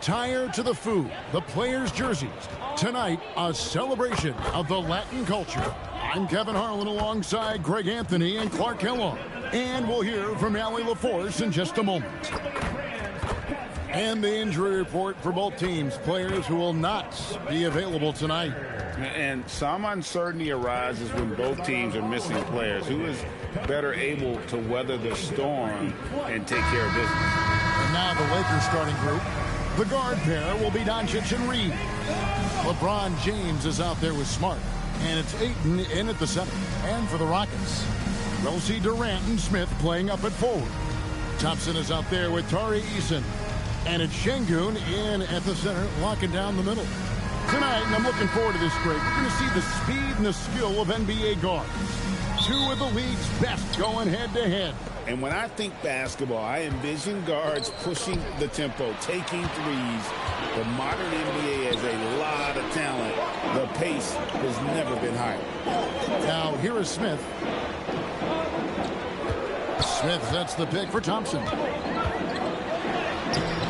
Attire to the food, the players' jerseys. Tonight, a celebration of the Latin culture. I'm Kevin Harlan alongside Greg Anthony and Clark Kellogg. And we'll hear from Allie LaForce in just a moment. And the injury report for both teams. Players who will not be available tonight. And some uncertainty arises when both teams are missing players. Who is better able to weather the storm and take care of business? And now the Lakers starting group. The guard pair will be Doncic and Reed. LeBron James is out there with Smart. And it's Ayton in at the center. And for the Rockets, we'll see Durant and Smith playing up at forward. Thompson is out there with Tari Eason. And it's Şengün in at the center, locking down the middle. Tonight, and I'm looking forward to this, Greg, we're going to see the speed and the skill of NBA guards. Two of the league's best going head-to-head. And when I think basketball, I envision guards pushing the tempo, taking threes. The modern NBA has a lot of talent. The pace has never been higher. Now, here is Smith. Smith sets the pick for Thompson.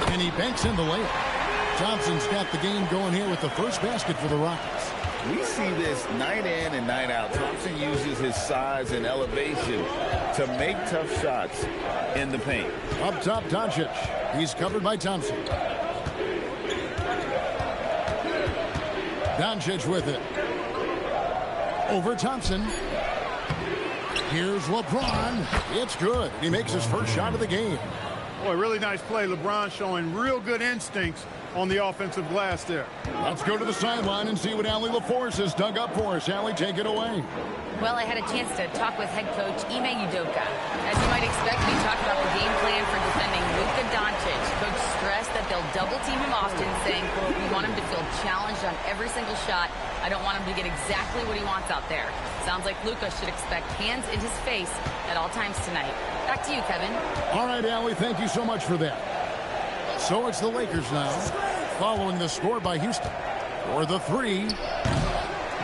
And he banks in the layup. Thompson's got the game going here with the first basket for the Rockets. We see this night in and night out. Thompson uses his size and elevation to make tough shots in the paint. Up top, Doncic. He's covered by Thompson. Doncic with it. Over Thompson. Here's LeBron. It's good. He makes his first shot of the game. Boy, really nice play. LeBron showing real good instincts on the offensive glass there. Let's go to the sideline and see what Allie LaForce has dug up for us. Allie, take it away. Well, I had a chance to talk with head coach Ime Udoka. As you might expect, we talked about the game plan for defending Luka Doncic. Coach stressed that they'll double team him often, saying, quote, we want him to feel challenged on every single shot. I don't want him to get exactly what he wants out there. Sounds like Luka should expect hands in his face at all times tonight. Back to you, Kevin. All right, Allie, thank you so much for that. So it's the Lakers now, following the score by Houston. For the three,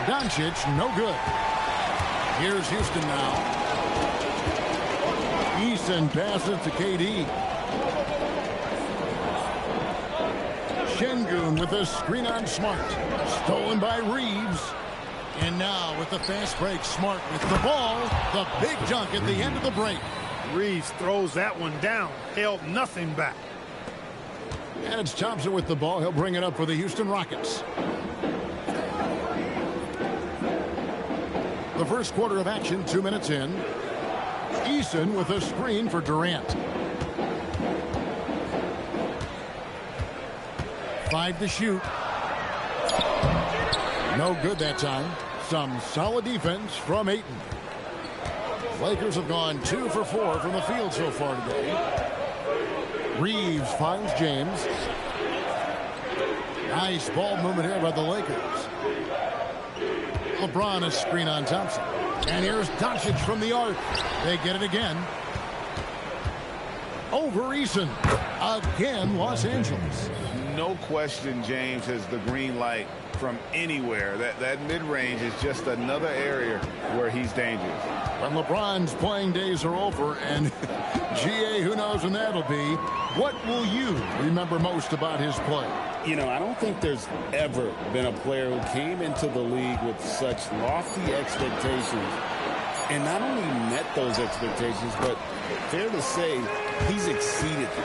Doncic, no good. Here's Houston now. Eason passes to KD. Şengün with a screen on Smart. Stolen by Reeves. And now with the fast break, Smart with the ball. The big dunk at the end of the break. Reeves throws that one down. Held nothing back. And it's Thompson with the ball. He'll bring it up for the Houston Rockets. The first quarter of action, 2 minutes in. Eason with a screen for Durant. 5 to shoot. No good that time. Some solid defense from Ayton. Lakers have gone 2 for 4 from the field so far today. Reeves finds James. Nice ball movement here by the Lakers. LeBron is screen on Thompson. And here's Doncic from the arc. They get it again. Over Eason. Again, Los Angeles. No question James has the green light from anywhere. That mid-range is just another area where he's dangerous. When LeBron's playing days are over, and GA, who knows when that'll be, what will you remember most about his play? You know, I don't think there's ever been a player who came into the league with such lofty expectations and not only met those expectations, but fair to say, he's exceeded them.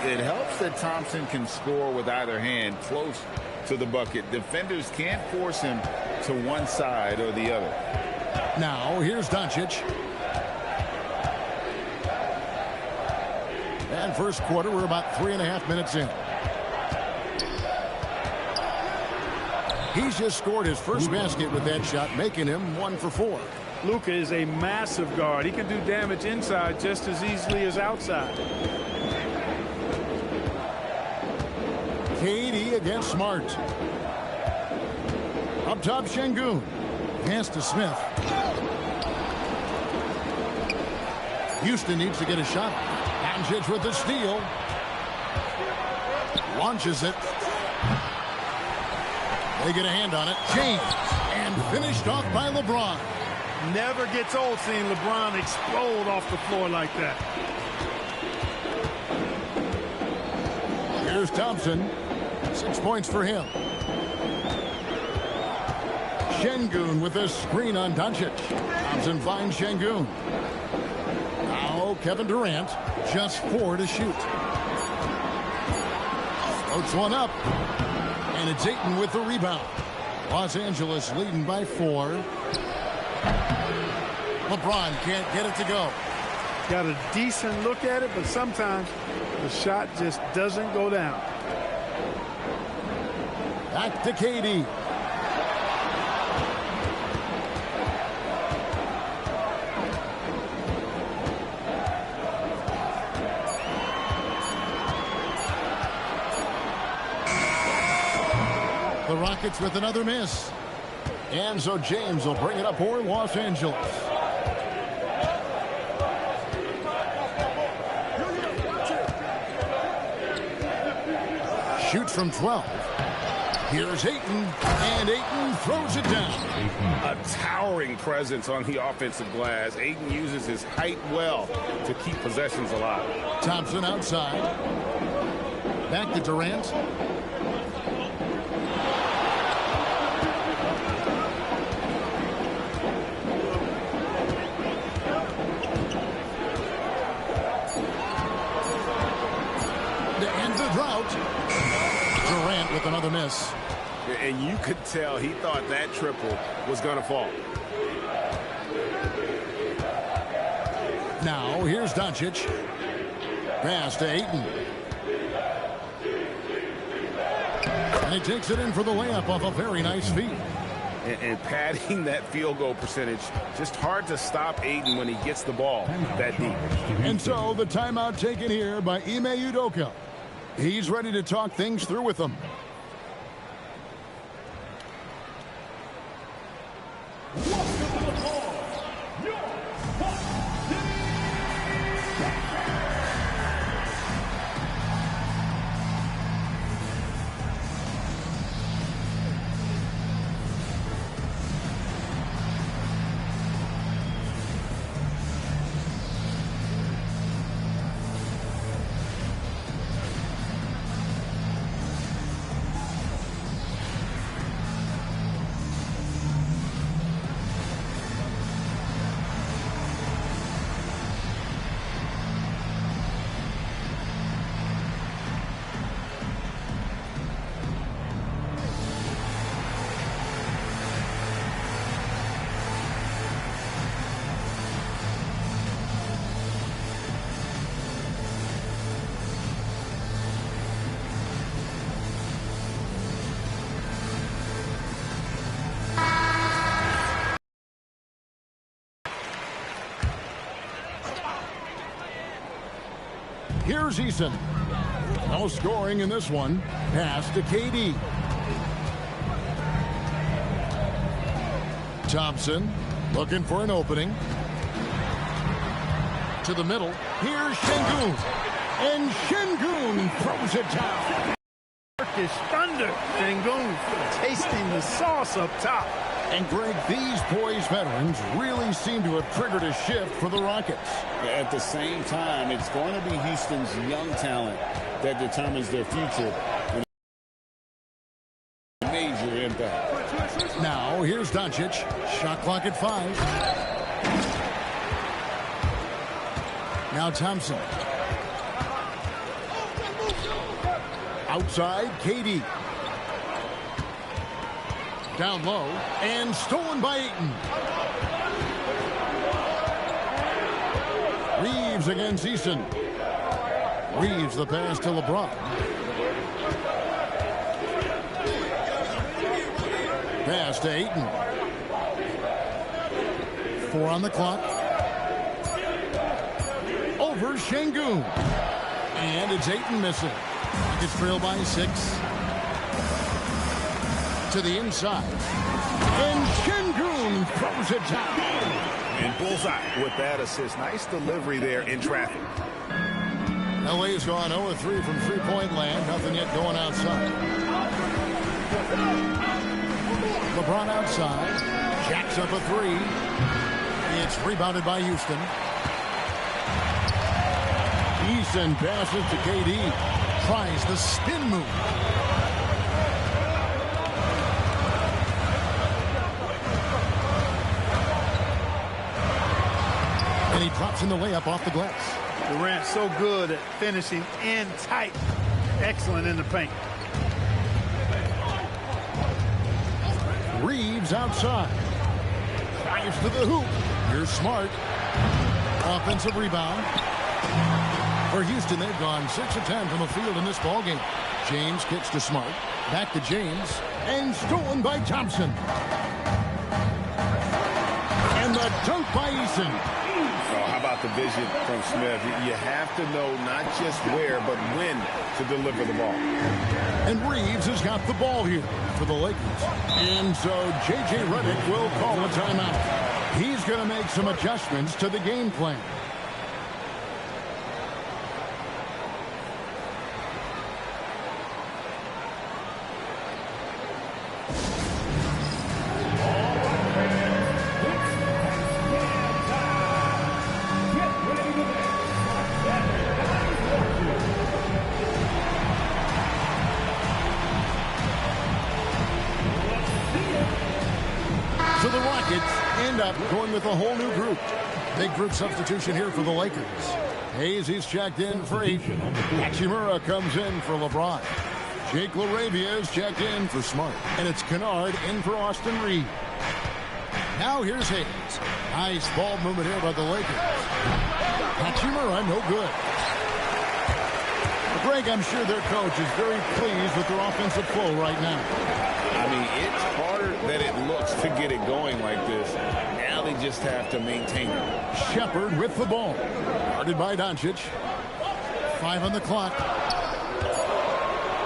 It helps that Thompson can score with either hand close to the bucket. Defenders can't force him to one side or the other. Now, here's Doncic. And first quarter, we're about 3.5 minutes in. He's just scored his first basket with that shot, making him 1 for 4. Luka is a massive guard. He can do damage inside just as easily as outside. KD against Smart. Up top, Şengün. Pass to Smith. Houston needs to get a shot. Doncic with the steal. Launches it. They get a hand on it. James. And finished off by LeBron. Never gets old seeing LeBron explode off the floor like that. Here's Thompson. 6 points for him. Şengün with a screen on Doncic. Thompson finds Şengün. Now Kevin Durant, just 4 to shoot. Floats one up. And it's Ayton with the rebound. Los Angeles leading by 4. LeBron can't get it to go. Got a decent look at it, but sometimes the shot just doesn't go down. Back to KD. The Rockets with another miss. And so James will bring it up for Los Angeles. Shoots from 12. Here's Ayton, and Ayton throws it down. A towering presence on the offensive glass. Ayton uses his height well to keep possessions alive. Thompson outside. Back to Durant. To end the drought. Durant with another miss. And you could tell he thought that triple was going to fall. Now, here's Doncic. Pass to Ayton. And he takes it in for the layup off a very nice feed. And padding that field goal percentage, just hard to stop Ayton when he gets the ball that deep. And so the timeout taken here by Ime Udoka. He's ready to talk things through with them. Here's Eason. No scoring in this one. Pass to KD. Thompson looking for an opening. To the middle. Here's Şengün. And Şengün throws it down. Turkish thunder. Şengün tasting the sauce up top. And Greg, these poised veterans really seem to have triggered a shift for the Rockets. At the same time, it's going to be Houston's young talent that determines their future. Major impact. Now, here's Doncic. Shot clock at 5. Now Thompson. Outside, KD. Down low, and stolen by Ayton. Reeves against Eason. Reeves the pass to LeBron. Pass to Ayton. 4 on the clock. Over Şengün. And it's Ayton missing. It's trailed by 6. To the inside. And Şengün throws it down. And bullseye with that assist. Nice delivery there in traffic. LA's gone 0-3 from three-point land. Nothing yet going outside. LeBron outside. Jacks up a 3. It's rebounded by Houston. Eason passes to KD. Tries the spin move. he drops in the layup off the glass. Durant so good at finishing in tight. Excellent in the paint. Reeves outside. Drives to the hoop. Here's Smart. Offensive rebound. For Houston, they've gone 6 of 10 from the field in this ballgame. James kicks to Smart. Back to James. And stolen by Thompson. And the dunk by Eason. Oh, how about the vision from Smith? You have to know not just where, but when to deliver the ball. And Reeves has got the ball here for the Lakers. And so J.J. Redick will call a timeout. He's going to make some adjustments to the game plan. So the Rockets end up going with a whole new group. Big group substitution here for the Lakers. Hayes, he's checked in for 8. Hachimura comes in for LeBron. Jake LaRavia is checked in for Smart. And it's Kennard in for Austin Reed. Now here's Hayes. Nice ball movement here by the Lakers. Hachimura, no good. Greg, I'm sure their coach is very pleased with their offensive flow right now. I mean, it's harder than it looks to get it going like this. Now they just have to maintain it. Shepard with the ball. Guarded by Doncic. 5 on the clock.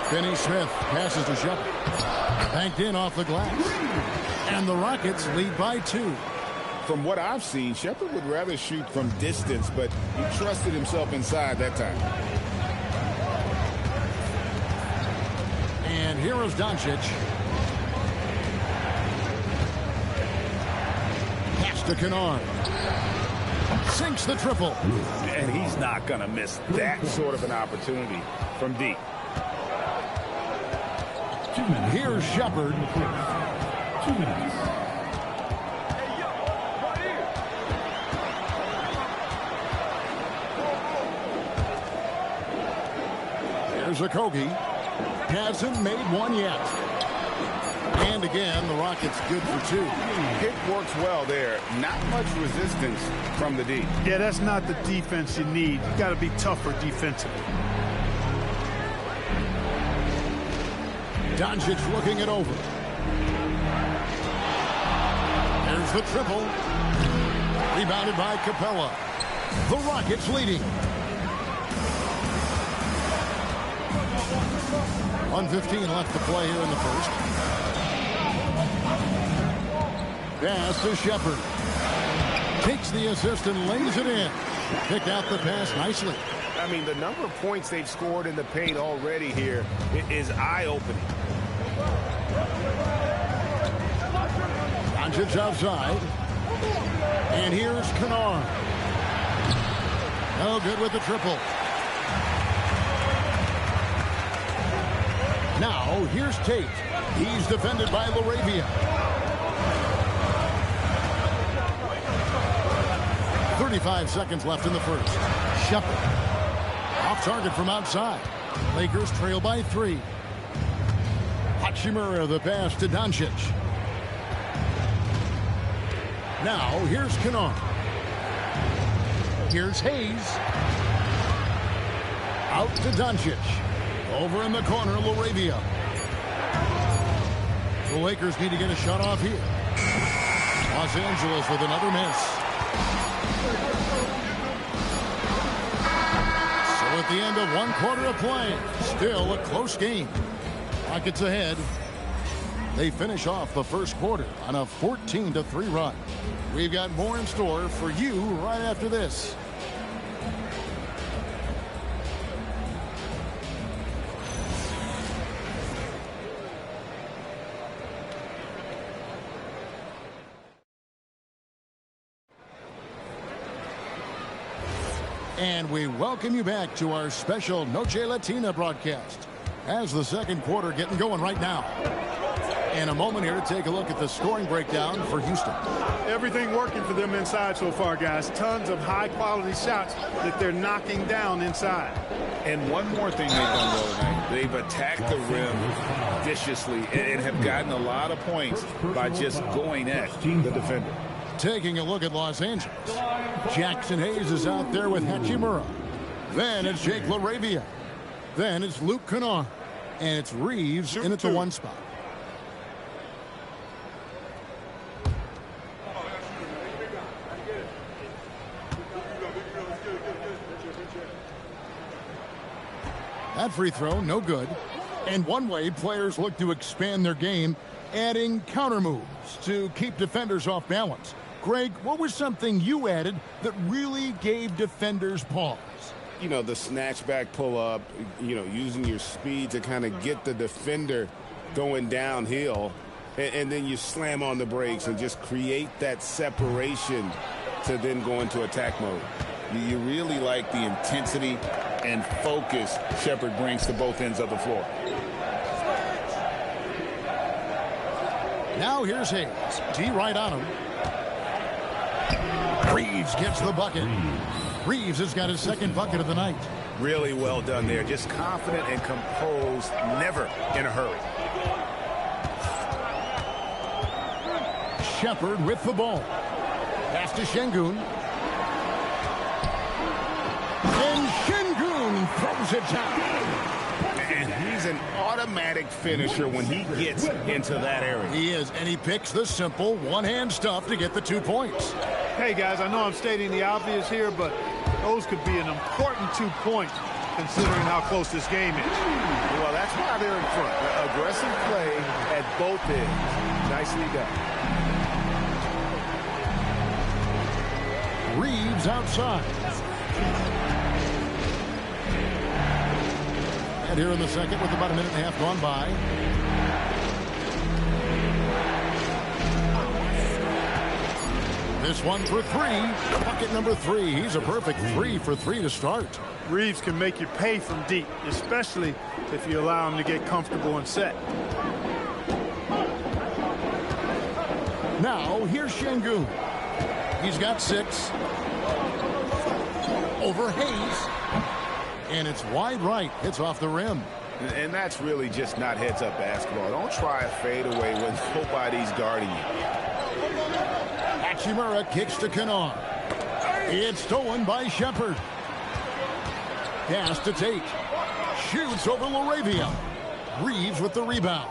Finney Smith passes to Shepard. Banked in off the glass. And the Rockets lead by 2. From what I've seen, Shepard would rather shoot from distance, but he trusted himself inside that time. And here is Doncic. Pass to Kennard. Sinks the triple. And he's not going to miss that sort of an opportunity from deep. Here's Shepard. 2 minutes. Here's Okogie. Hasn't made one yet. And again, the Rockets good for 2. Pick works well there. Not much resistance from the D. Yeah, that's not the defense you need. You got to be tougher defensively. Doncic looking it over. There's the triple. Rebounded by Capella. The Rockets leading. 1:15 left to play here in the first. Pass to Shepard. Takes the assist and lays it in. Picked out the pass nicely. I mean, the number of points they've scored in the paint already here is eye-opening. Doncic outside. And here's Kennard. No good with the triple. Now, here's Tate. He's defended by LaRavia. 35 seconds left in the first. Shepard. Off target from outside. Lakers trail by 3. Hachimura the pass to Doncic. Now, here's Kennard. Here's Hayes. Out to Doncic. Over in the corner, LaRavia. The Lakers need to get a shot off here. Los Angeles with another miss. So at the end of 1 quarter of play, still a close game. Rockets ahead. They finish off the first quarter on a 14-3 run. We've got more in store for you right after this. And we welcome you back to our special Noche Latina broadcast as the second quarter getting going right now. And a moment here to take a look at the scoring breakdown for Houston. Everything working for them inside so far, guys. Tons of high-quality shots that they're knocking down inside. And one more thing they've done well tonight. They've attacked the rim viciously and have gotten a lot of points by just going at the defender. Taking a look at Los Angeles. Jackson Hayes is out there with Hachimura. Then it's Jake LaRavia. Then it's Luke Kennard. And it's Reeves in at the 1 spot. That free throw, no good. And one way players look to expand their game, adding counter moves to keep defenders off balance. Greg, what was something you added that really gave defenders pause? You know, the snatch back pull up, you know, using your speed to kind of get the defender going downhill. And then you slam on the brakes and just create that separation to then go into attack mode. You really like the intensity and focus Shepherd brings to both ends of the floor. Now here's Hayes. D right on him. Reeves gets the bucket. Reeves has got his second bucket of the night. Really well done there. Just confident and composed, never in a hurry. Shepherd with the ball. Pass to Şengün. And Şengün throws it down. And he's an automatic finisher when he gets into that area. He is, and he picks the simple one-hand stuff to get the 2 points. Hey, guys, I know I'm stating the obvious here, but those could be an important 2 points considering how close this game is. Well, that's why they're in front. Aggressive play at both ends. Nicely done. Reeves outside. And here in the second with about a minute and a half gone by. This one for 3. Bucket number 3. He's a perfect 3 for 3 to start. Reeves can make you pay from deep, especially if you allow him to get comfortable and set. Now, here's Şengün. He's got 6. Over Hayes. And it's wide right. Hits off the rim. And that's really just not heads-up basketball. Don't try a fadeaway when nobody's guarding you. Hachimura kicks to Kennard. It's stolen by Shepherd. Pass to Tate. Shoots over LaRavia. Reeves with the rebound.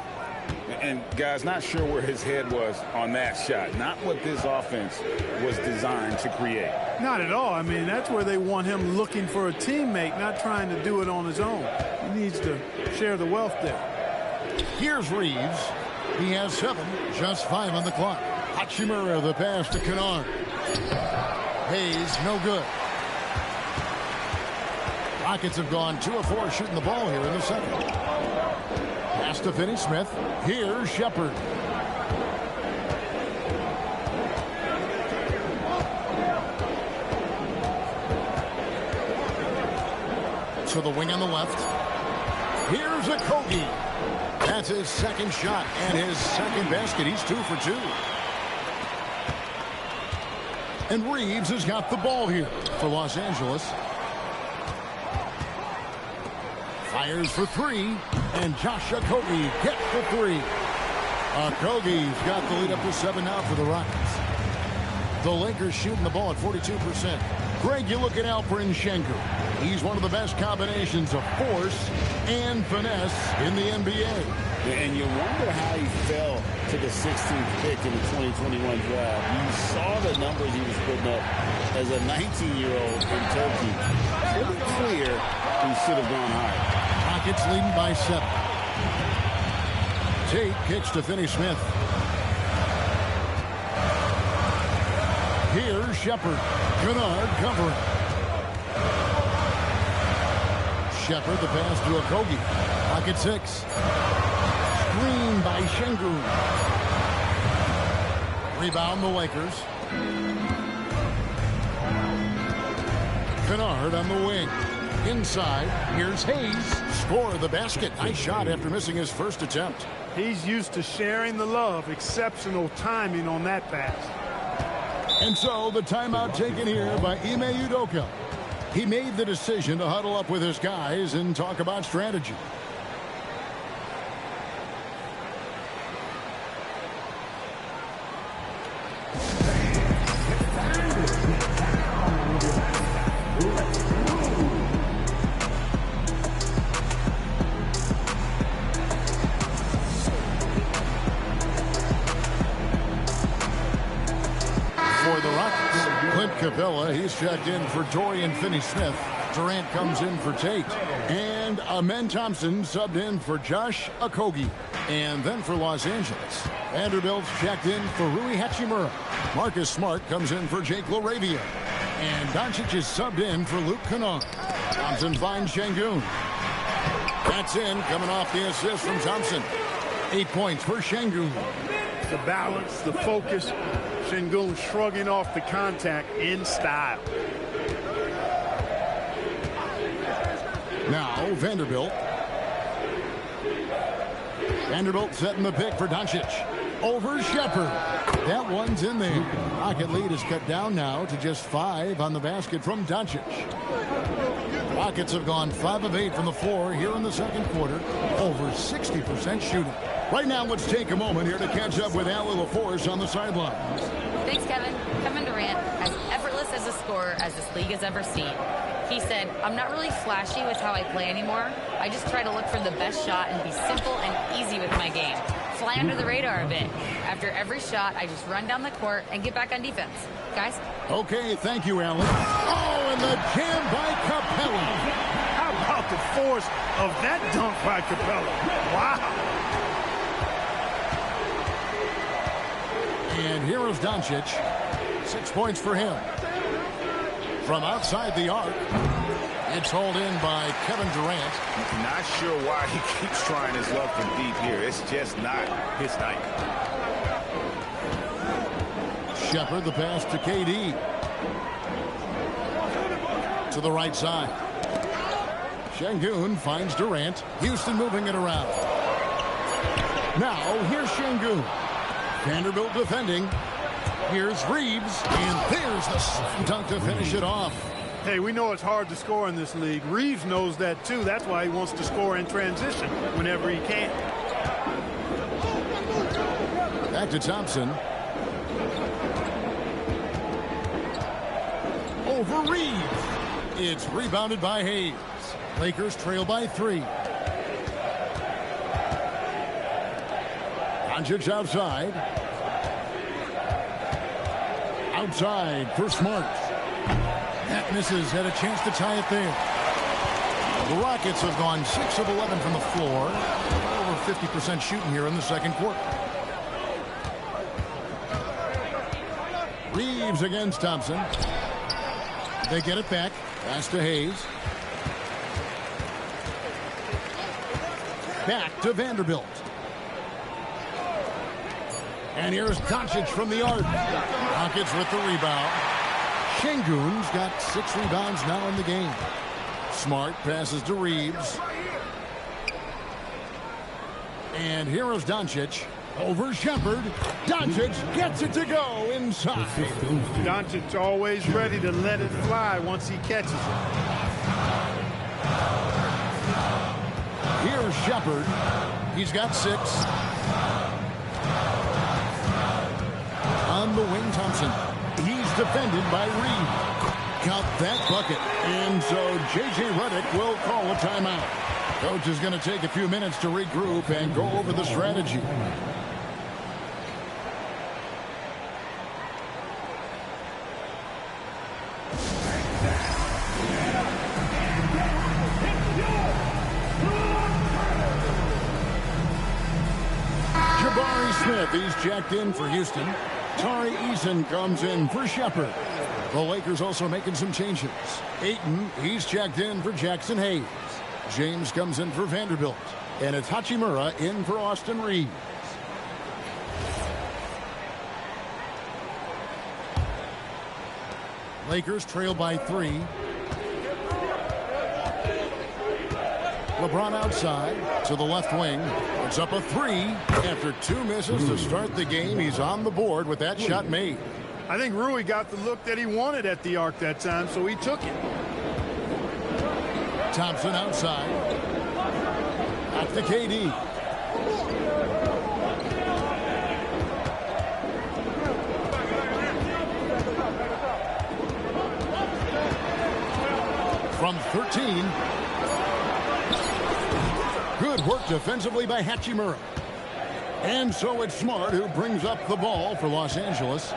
And, guys, not sure where his head was on that shot. Not what this offense was designed to create. Not at all. I mean, that's where they want him looking for a teammate, not trying to do it on his own. He needs to share the wealth there. Here's Reeves. He has 7, just 5 on the clock. Hachimura, the pass to Kennard. Hayes, no good. Rockets have gone 2 of 4 shooting the ball here in the second. Pass to Finney-Smith. Here's Shepherd. To the wing on the left. Here's Okogie. That's his second shot and his second basket. He's 2 for 2. And Reeves has got the ball here for Los Angeles. Fires for 3, and Josh Okogie gets the 3. Okogie's got the lead up to 7 now for the Rockets. The Lakers shooting the ball at 42%. Greg, you look at Alperen Şengün. He's one of the best combinations of force and finesse in the NBA. And you wonder how he fell to the 16th pick in the 2021 draft. You saw the numbers he was putting up as a 19-year-old in Turkey. Pretty clear he should have gone higher. Rockets leading by 7. Tate kicks to Finney-Smith. Here's Shepherd. Kennard covering. Shepherd, the pass to Okogie. Pocket 6. Screen by Şengün. Rebound the Lakers. Kennard on the wing. inside. Here's Hayes. Score the basket. Nice shot after missing his first attempt. He's used to sharing the love. Exceptional timing on that pass. And so the timeout taken here by Ime Udoka. He made the decision to huddle up with his guys and talk about strategy. Capella, he's checked in for Dorian Finney-Smith. Durant comes in for Tate. And Amen Thompson subbed in for Josh Okogie. And then for Los Angeles, Vanderbilt's checked in for Rui Hachimura. Marcus Smart comes in for Jake LaRavia. And Doncic is subbed in for Luke Kennard. Thompson finds Şengün. That's in, coming off the assist from Thompson. 8 points for Şengün. The balance, the focus. Şengün shrugging off the contact in style. Now Vanderbilt. Vanderbilt setting the pick for Doncic. Over Shepherd. That one's in there. Rocket lead is cut down now to just 5 on the basket from Doncic. Rockets have gone 5 of 8 from the floor here in the second quarter. Over 60% shooting. Right now, let's take a moment here to catch up with Allie LaForce on the sidelines. Thanks, Kevin. Kevin Durant, as effortless as a scorer as this league has ever seen. He said, I'm not really flashy with how I play anymore. I just try to look for the best shot and be simple and easy with my game. Fly under the radar a bit. After every shot, I just run down the court and get back on defense. Guys? Okay, thank you, Allie. Oh, and the jam by Capella. How about the force of that dunk by Capella? Wow. And here is Doncic. 6 points for him. From outside the arc, it's hauled in by Kevin Durant. Not sure why he keeps trying his luck from deep here. It's just not his night. Shepherd, the pass to KD. To the right side. Şengün finds Durant. Houston moving it around. Now, here's Şengün. Vanderbilt defending. Here's Reeves, and there's the slam dunk to finish it off. Hey, we know it's hard to score in this league. Reeves knows that, too. That's why he wants to score in transition whenever he can. Back to Thompson. Over Reeves. It's rebounded by Hayes. Lakers trail by 3. Doncic outside. Outside for Smart. That misses. Had a chance to tie it there. The Rockets have gone 6 of 11 from the floor. Over 50% shooting here in the second quarter. Reeves against Thompson. They get it back. Pass to Hayes. Back to Vanderbilt. And here's Doncic from the arc. Rockets with the rebound. Şengün's got 6 rebounds now in the game. Smart passes to Reeves. And here is Doncic. Over Shepherd. Doncic gets it to go inside. Doncic always ready to let it fly once he catches it. Here's Shepherd. He's got 6. On the wing, Thompson. He's defended by Reed. Count that bucket. And so J.J. Redick will call a timeout. Coach is going to take a few minutes to regroup and go over the strategy. Jabari Smith, he's checked in for Houston. Tari Eason comes in for Shepherd. The Lakers also making some changes. Ayton, he's checked in for Jackson Hayes. James comes in for Vanderbilt. And it's Hachimura in for Austin Reeves. Lakers trail by 3. LeBron outside to the left wing. It's up a three. After 2 misses to start the game, he's on the board with that shot made. I think Rui got the look that he wanted at the arc that time, so he took it. Thompson outside. Back to KD. From 13. Good work defensively by Hachimura. And so it's Smart who brings up the ball for Los Angeles.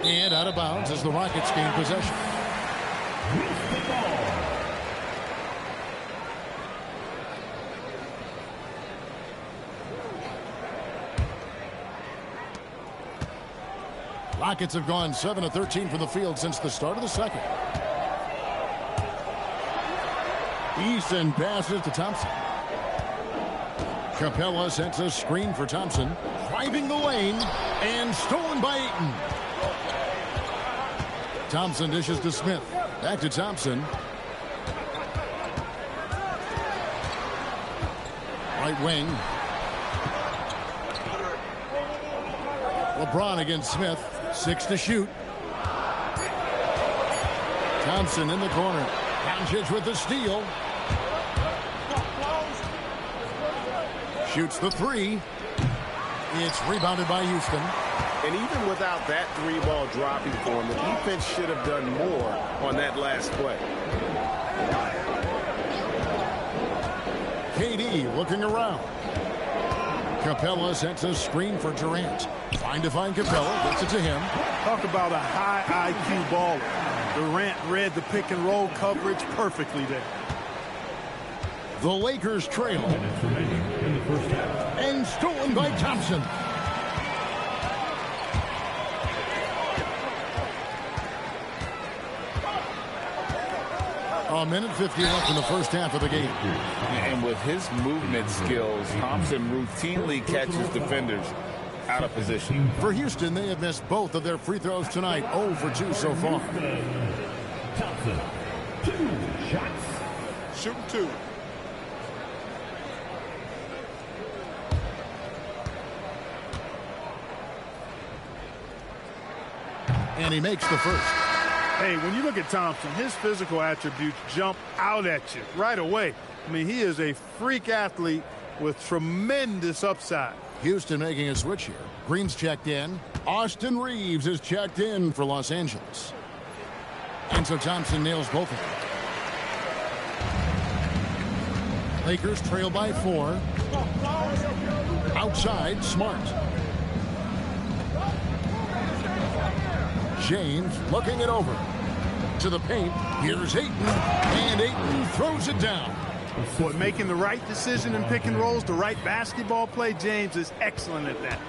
And out of bounds as the Rockets gain possession. Rockets have gone 7 of 13 from the field since the start of the second. Easton passes to Thompson. Capella sets a screen for Thompson. Driving the lane and stolen by Ayton. Thompson dishes to Smith. Back to Thompson. Right wing. LeBron against Smith. 6 to shoot. Thompson in the corner. Doncic with the steal. Shoots the three. It's rebounded by Houston. And even without that 3-ball dropping for him, the defense should have done more on that last play. KD looking around. Capella sets a screen for Durant. Trying to find Capella. Gets it to him. Talk about a high IQ baller. Durant read the pick and roll coverage perfectly there. The Lakers trail. And stolen by Thompson. A minute 50 left in the first half of the game. And with his movement skills, Thompson routinely catches defenders out of position. For Houston, they have missed both of their free throws tonight. 0 for 2 so far. Thompson, 2 shots. Shooting 2. And he makes the first. Hey, when you look at Thompson, his physical attributes jump out at you right away. I mean, he is a freak athlete with tremendous upside. Houston making a switch here. Green's checked in. Austin Reeves is checked in for Los Angeles. And so Thompson nails both of them. Lakers trail by 4. Outside, Smart. James looking it over. To the paint. Here's Ayton. And Ayton throws it down. But making the right decision in pick and rolls, the right basketball play, James is excellent at that.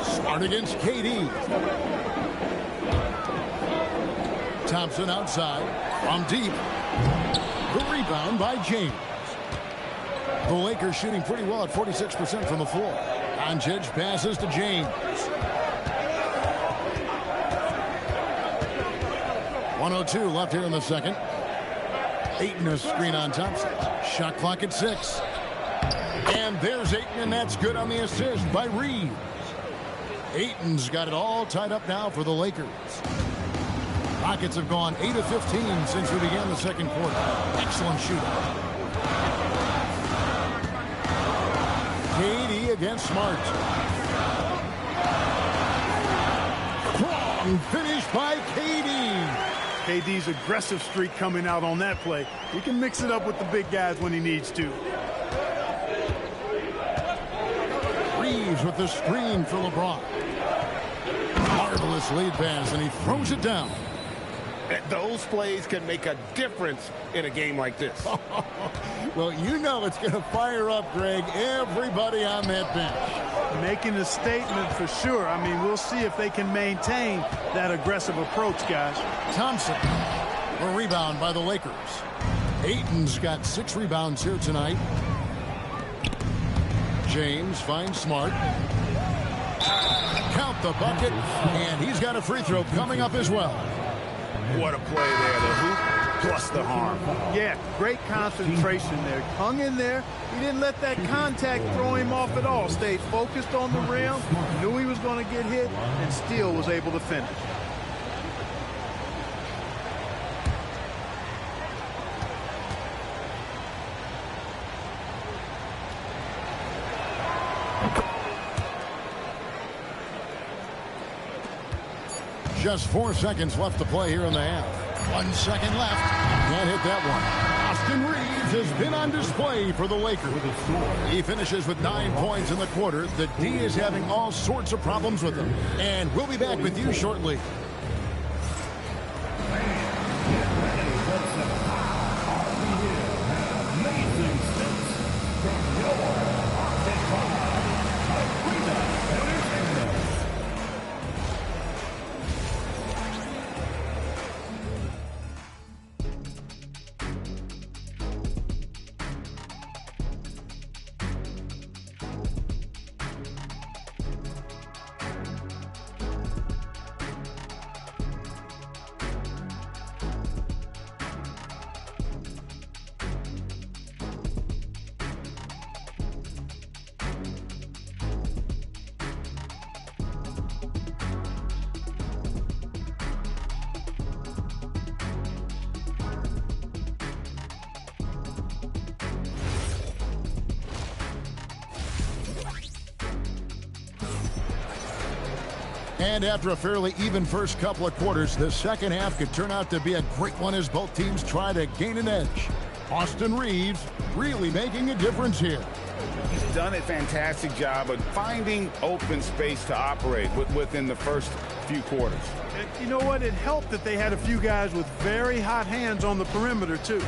Smart against KD. Thompson outside. From deep. The rebound by James. The Lakers shooting pretty well at 46% from the floor. Doncic passes to James. 1:02 left here in the second. Ayton a screen on Thompson. Shot clock at 6. And there's Ayton, and that's good on the assist by Reeves. Ayton's got it all tied up now for the Lakers. Rockets have gone 8 of 15 since we began the second quarter. Excellent shooting. KD against Smart. Strong finish by KD. KD's aggressive streak coming out on that play. He can mix it up with the big guys when he needs to. Reeves with the screen for LeBron. Marvelous lead pass, and he throws it down. Those plays can make a difference in a game like this. Well, you know it's going to fire up, Greg, everybody on that bench. Making a statement for sure. I mean, we'll see if they can maintain that aggressive approach, guys. Thompson, a rebound by the Lakers. Ayton's got 6 rebounds here tonight. James finds Smart. Count the bucket, and he's got a free throw coming up as well. What a play there. The hoop plus the harm. Yeah, great concentration there. Hung in there. He didn't let that contact throw him off at all. Stayed focused on the rim, knew he was going to get hit, and still was able to finish. Just 4 seconds left to play here in the half. 1 second left. Can't hit that one. Austin Reeves has been on display for the Lakers. He finishes with 9 points in the quarter. The D is having all sorts of problems with him. And we'll be back with you shortly. And after a fairly even first couple of quarters, the second half could turn out to be a great one as both teams try to gain an edge. Austin Reeves really making a difference here. He's done a fantastic job of finding open space to operate within the first few quarters. And you know what? It helped that they had a few guys with very hot hands on the perimeter, too.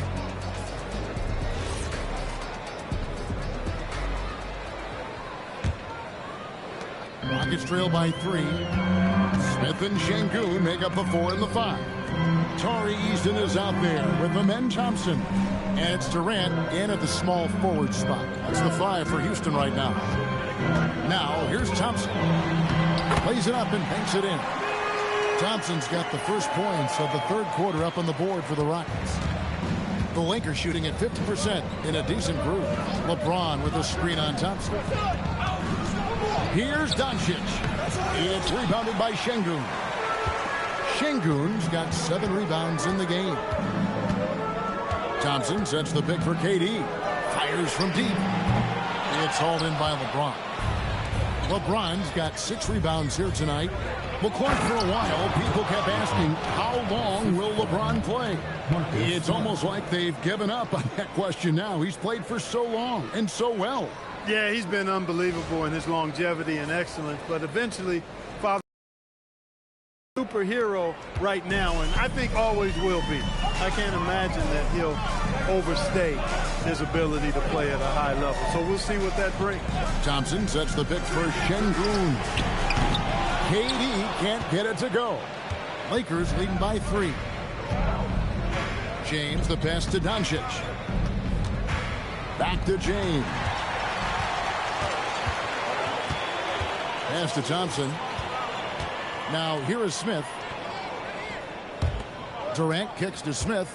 Rockets trail by 3. Smith and Şengün make up the 4 and the 5. Tari Easton is out there with Amen Thompson. And it's Durant in at the small forward spot. That's the 5 for Houston right now. Now, here's Thompson. Plays it up and banks it in. Thompson's got the first points of the third quarter up on the board for the Rockets. The Lakers shooting at 50% in a decent group. LeBron with a screen on Thompson. Here's Doncic. It's rebounded by Şengün. Şengün's got 7 rebounds in the game. Thompson sets the pick for KD. Fires from deep. It's hauled in by LeBron. LeBron's got 6 rebounds here tonight. Well, Clark, for a while, people kept asking, how long will LeBron play? It's almost like they've given up on that question now. He's played for so long and so well. Yeah, he's been unbelievable in his longevity and excellence, but eventually, Father, superhero right now, and I think always will be. I can't imagine that he'll overstay his ability to play at a high level. So we'll see what that brings. Thompson sets the pick for Şengün. KD can't get it to go. Lakers leading by 3. James, the pass to Doncic. Back to James. Pass to Thompson. Now here is Smith. Durant kicks to Smith.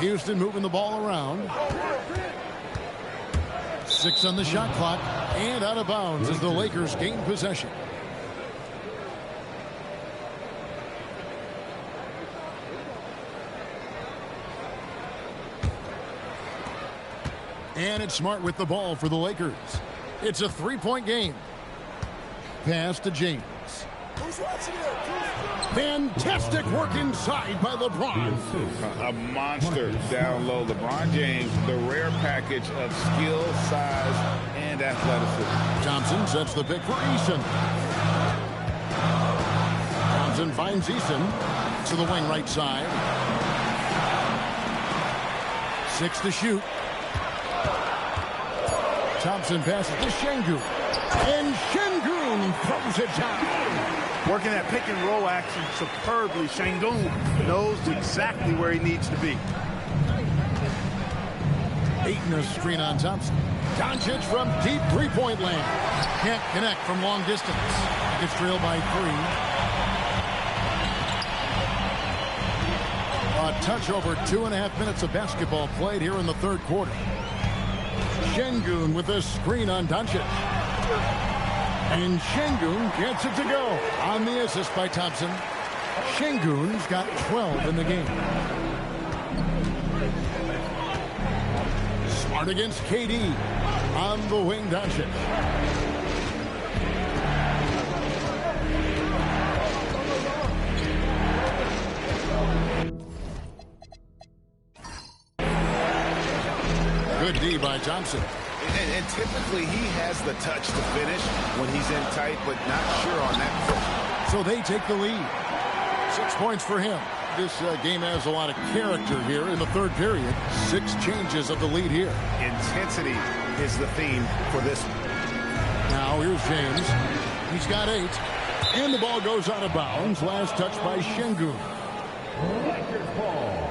Houston moving the ball around. 6 on the shot clock and out of bounds as the Lakers gain possession. And it's Smart with the ball for the Lakers. It's a 3-point game. Pass to James. Fantastic work inside by LeBron. A monster down low. LeBron James, the rare package of skill, size, and athleticism. Thompson sets the pick for Eason. Thompson finds Eason to the wing right side. 6 to shoot. Thompson passes to Şengün. And Şengün throws it down. Working that pick and roll action superbly. Şengün knows exactly where he needs to be. Ayton a screen on Thompson. Doncic from deep three-point land. Can't connect from long distance. Gets trailed by 3. A touch over 2.5 minutes of basketball played here in the third quarter. Şengün with a screen on Doncic. And Şengün gets it to go on the assist by Thompson. Şengün's got 12 in the game. Smart against KD. On the wing, Doncic. Good D by Thompson. And typically he has the touch to finish when he's in tight, but not sure on that. So they take the lead. 6 points for him. This game has a lot of character here in the third period. 6 changes of the lead here. Intensity is the theme for this one. Now here's James. He's got 8. And the ball goes out of bounds. Last touch by Şengün. Lakers ball.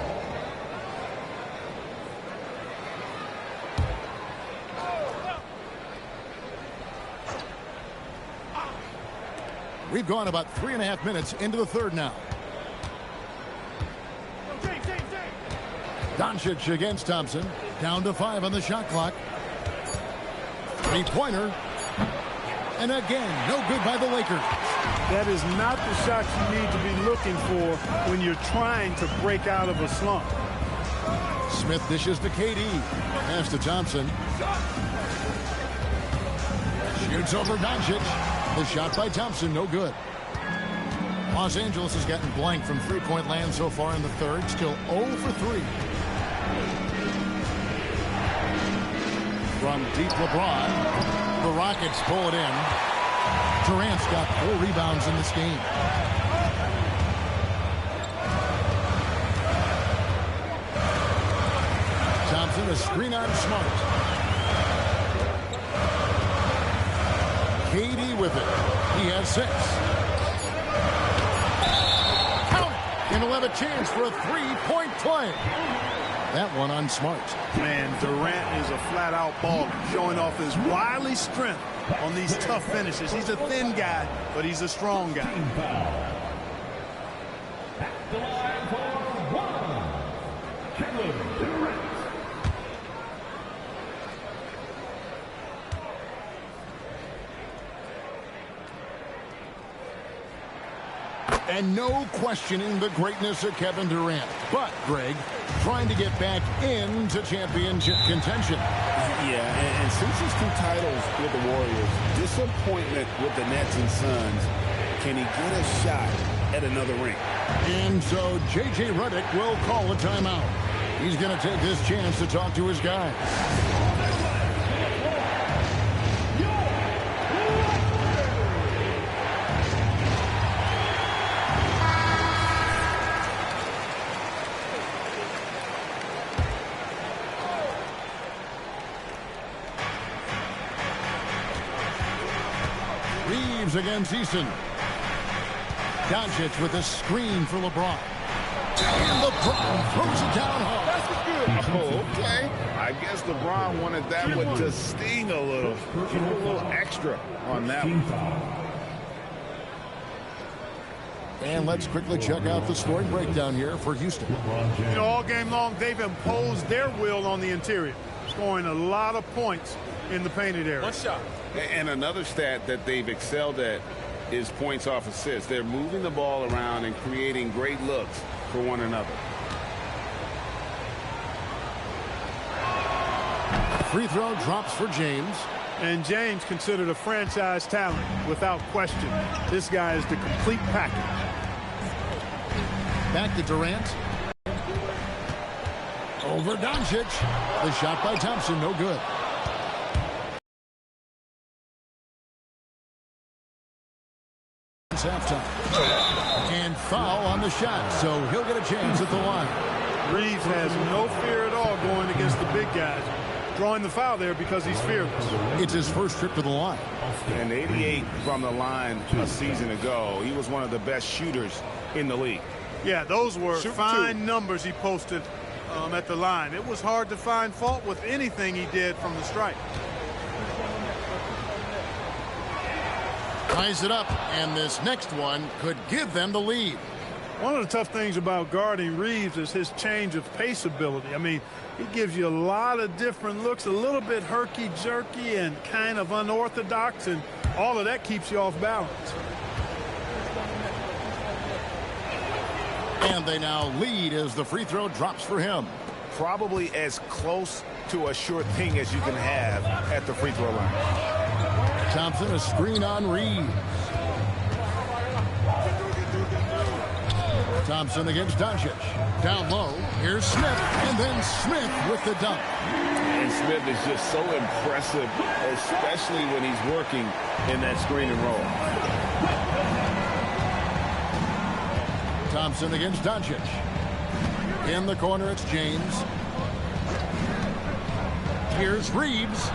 We've gone about 3.5 minutes into the third now. Doncic against Thompson. Down to 5 on the shot clock. 3-pointer. And again, no good by the Lakers. That is not the shot you need to be looking for when you're trying to break out of a slump. Smith dishes to KD. Pass to Thompson. Shoots over Doncic. The shot by Thompson, no good. Los Angeles has gotten blank from three-point land so far in the third. Still 0 for 3. From deep LeBron, the Rockets pull it in. Durant's got 4 rebounds in this game. Thompson, a screen on Smart. KD with it. He has 6. Count it! And he'll have a chance for a 3-point play. That one on Smart. Man, Durant is a flat-out baller, showing off his wily strength on these tough finishes. He's a thin guy, but he's a strong guy. At the line for 1, Kevin Durant. And no questioning the greatness of Kevin Durant. But, Greg, trying to get back into championship contention. Yeah, and since his 2 titles with the Warriors, disappointment with the Nets and Suns, can he get a shot at another ring? And so J.J. Redick will call a timeout. He's going to take this chance to talk to his guys. Against Easton. Doncic with a screen for LeBron. And LeBron throws it down hard. Oh, okay. I guess LeBron wanted that one to sting a little. Give a little extra on that one. And let's quickly check out the scoring breakdown here for Houston. You know, all game long, they've imposed their will on the interior, scoring a lot of points in the painted area. One shot. And another stat that they've excelled at is points off assists. They're moving the ball around and creating great looks for one another. Free throw drops for James. And James considered a franchise talent without question. This guy is the complete package. Back to Durant. Over Doncic. The shot by Thompson, no good. Halftime. And foul on the shot, so he'll get a chance at the line. Reeves has no fear at all going against the big guys. Drawing the foul there because he's fearless. It's his first trip to the line. And 88 from the line a season ago. He was one of the best shooters in the league. Yeah, those were fine numbers he posted at the line. It was hard to find fault with anything he did from the stripe. Ties it up, and this next one could give them the lead. One of the tough things about guarding Reeves is his change of pace ability. I mean, he gives you a lot of different looks, a little bit herky-jerky and kind of unorthodox, and all of that keeps you off balance. And they now lead as the free throw drops for him. Probably as close to a sure thing as you can have at the free throw line. Thompson, a screen on Reeves. Thompson against Doncic. Down low. Here's Smith. And then Smith with the dunk. And Smith is just so impressive, especially when he's working in that screen and roll. Thompson against Doncic. In the corner, it's James. Here's Reeves.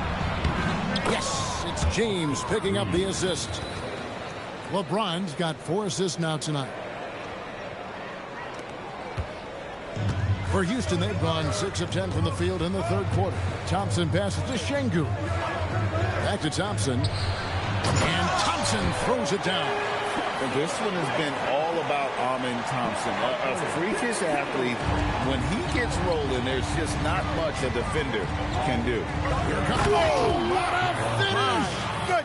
Yes, it's James picking up the assist. LeBron's got 4 assists now tonight. For Houston, they've gone 6 of 10 from the field in the third quarter. Thompson passes to Şengün. Back to Thompson. And Thompson throws it down. And this one has been all about Amin Thompson. A freakish athlete. When he gets rolling, there's just not much a defender can do. Here comes, oh, what a finish! Good.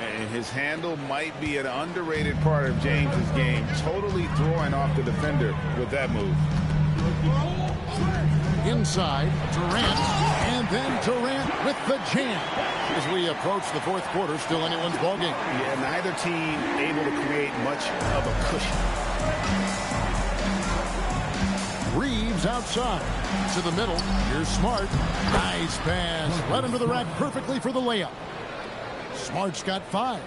And his handle might be an underrated part of James's game. Totally throwing off the defender with that move. Inside, Durant, and then Durant with the jam. As we approach the fourth quarter, still anyone's ballgame. Yeah, neither team able to create much of a cushion. Reeves outside to the middle. Here's Smart. Nice pass. Led him to the rack perfectly for the layup. Smart's got 5.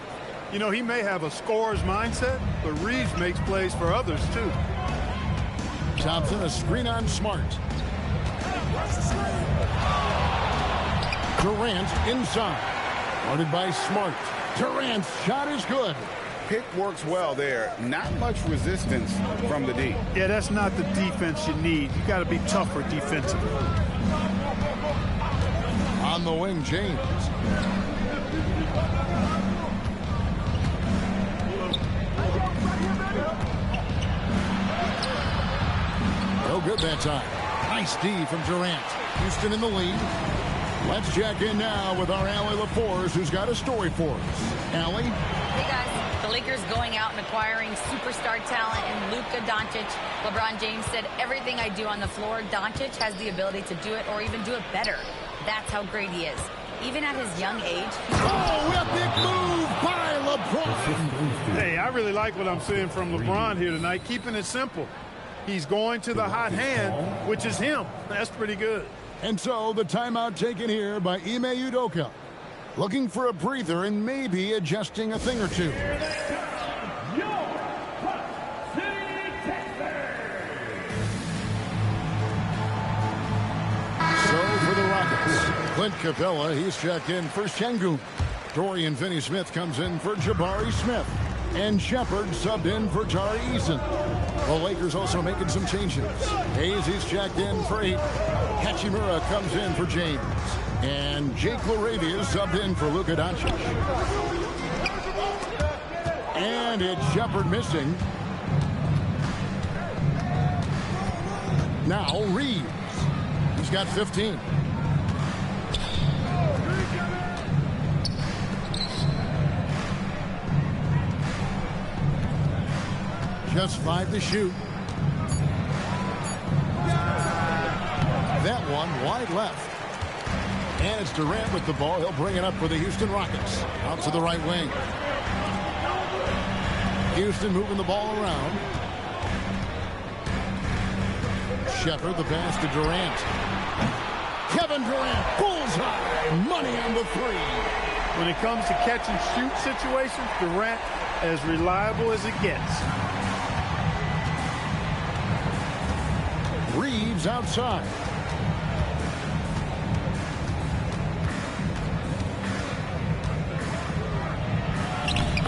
You know, he may have a scorer's mindset, but Reeves makes plays for others, too. Thompson, a screen on Smart. Durant inside. Guarded by Smart. Durant's shot is good. Pick works well there. Not much resistance from the D. Yeah, that's not the defense you need. You got to be tougher defensively. On the wing, James. No good that time. Nice D from Durant. Houston in the lead. Let's check in now with our Allie LaForce, who's got a story for us. Allie? Hey, guys. The Lakers going out and acquiring superstar talent in Luka Doncic. LeBron James said, everything I do on the floor, Doncic has the ability to do it or even do it better. That's how great he is. Even at his young age. Oh, epic move by LeBron. Hey, I really like what I'm seeing from LeBron here tonight, keeping it simple. He's going to the hot hand, which is him. That's pretty good. And so the timeout taken here by Ime Udoka. Looking for a breather and maybe adjusting a thing or two. So for the Rockets, Clint Capella, he's checked in for Şengün. Dorian Finney-Smith comes in for Jabari Smith. And Shepard subbed in for Tari Eason. The Lakers also making some changes. Hayes, he's checked in for 8. Hachimura comes in for James. And Jake LaRavia subbed in for Luka Doncic. And it's Shepard missing. Now Reeves. He's got 15. Just 5 to shoot. That one wide left. And it's Durant with the ball. He'll bring it up for the Houston Rockets. Out to the right wing. Houston moving the ball around. Shepard, the pass to Durant. Kevin Durant, bullseye. Money on the 3. When it comes to catch and shoot situations, Durant as reliable as it gets. Reeves outside.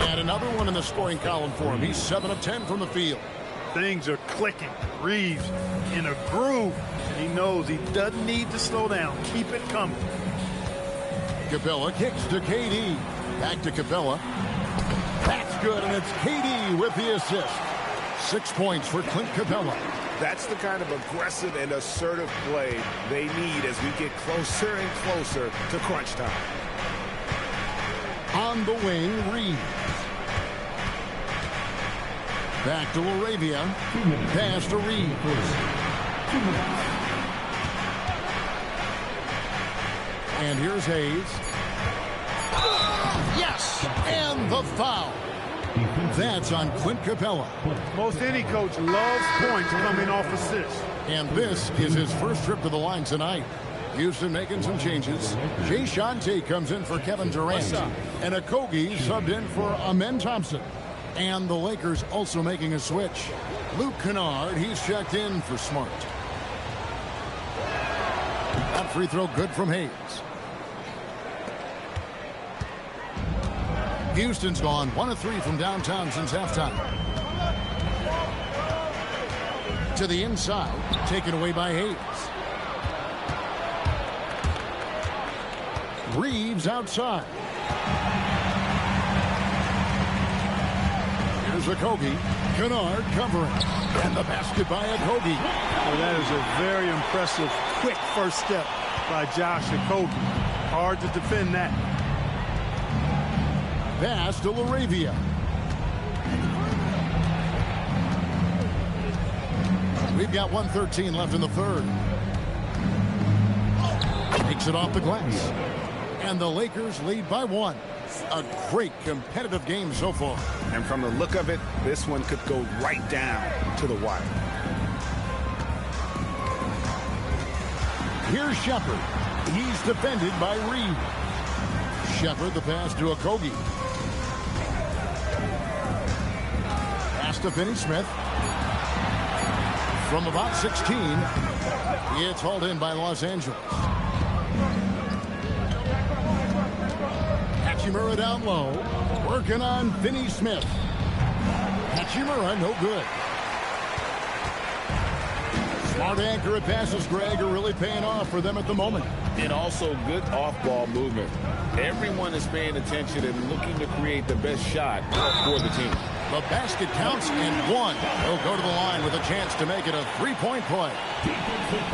And another one in the scoring column for him. He's 7 of 10 from the field. Things are clicking. Reeves in a groove. He knows he doesn't need to slow down. Keep it coming. Capella kicks to KD. Back to Capella. That's good, and it's KD with the assist. 6 points for Clint Capella. That's the kind of aggressive and assertive play they need as we get closer and closer to crunch time. On the wing, Reeves. Back to Laravia. Pass to Reeves. And here's Hayes. Yes! And the foul. That's on Clint Capella. Most any coach loves points coming off assists. And this is his first trip to the line tonight. Houston making some changes. Jay Shante comes in for Kevin Durant. And Okogie subbed in for Amen Thompson. And the Lakers also making a switch. Luke Kennard, he's checked in for Smart. That free throw good from Hayes. Houston's gone 1 of 3 from downtown since halftime. To the inside, taken away by Hayes. Reeves outside. Here's Okogie. Kennard covering. And the basket by Okogie. Well, that is a very impressive, quick first step by Josh Okogie. Hard to defend that. Pass to Laravia. We've got 1:13 left in the third. Takes it off the glass. And the Lakers lead by 1. A great competitive game so far. And from the look of it, this one could go right down to the wire. Here's Shepard. He's defended by Reed. Shepard, the pass to Okogie. Pass to Finney-Smith. From about 16, it's hauled in by Los Angeles. Hachimura down low, working on Finney-Smith. Hachimura, no good. Smart accurate passes, Greg, are really paying off for them at the moment. And also good off-ball movement. Everyone is paying attention and looking to create the best shot for the team. The basket counts and 1. They'll go to the line with a chance to make it a 3-point play.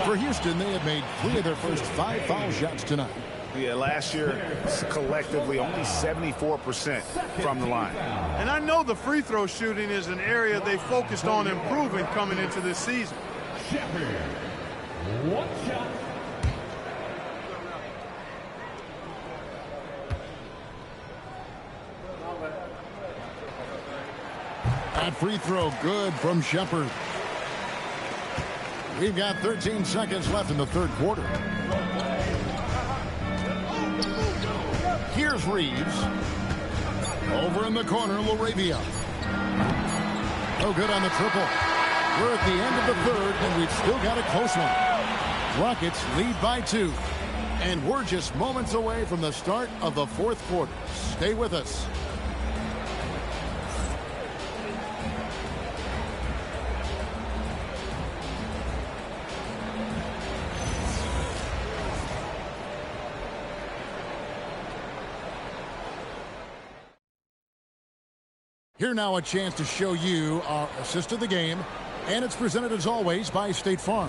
For Houston, they have made 3 of their first 5 foul shots tonight. Yeah, last year, collectively, only 74% from the line. And I know the free throw shooting is an area they focused on improving coming into this season. One shot. That free throw good from Shepard. We've got 13 seconds left in the third quarter. Here's Reeves. Over in the corner, Laravia. No good on the triple. We're at the end of the third, and we've still got a close one. Rockets lead by 2. And we're just moments away from the start of the fourth quarter. Stay with us. Here now a chance to show you our assist of the game, and it's presented as always by State Farm.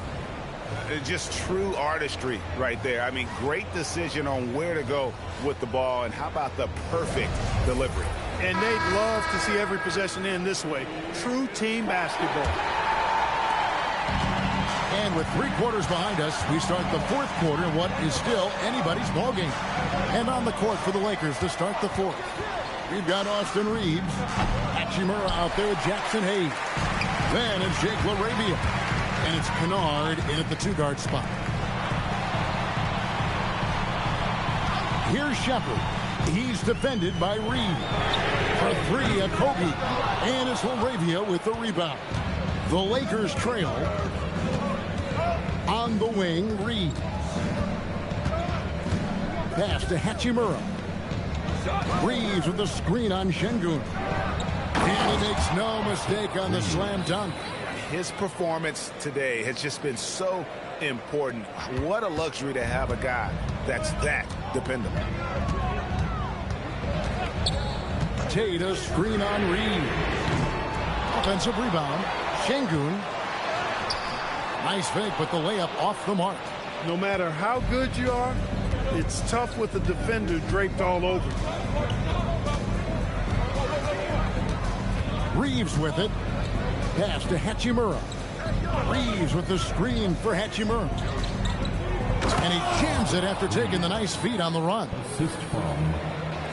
Just true artistry right there. I mean, great decision on where to go with the ball, and how about the perfect delivery? And they'd love to see every possession end this way. True team basketball. And with 3 quarters behind us, we start the fourth quarter in what is still anybody's ball game. And on the court for the Lakers to start the fourth. We've got Austin Reeves, Hachimura out there, Jackson Hayes. Then it's Jake Laravia. And it's Kennard in at the 2-guard spot. Here's Shepard. He's defended by Reed. For 3, Okogie. And it's Laravia with the rebound. The Lakers trail. On the wing, Reed. Pass to Hachimura. Reeves with the screen on Şengün. And he makes no mistake on the slam dunk. His performance today has just been so important. What a luxury to have a guy that's that dependable. Tate, a screen on Reed. Offensive rebound. Şengün. Nice fake, but the layup off the mark. No matter how good you are, it's tough with the defender draped all over. Reeves with it. Pass to Hachimura. Reeves with the screen for Hachimura. And he jams it after taking the nice feed on the run.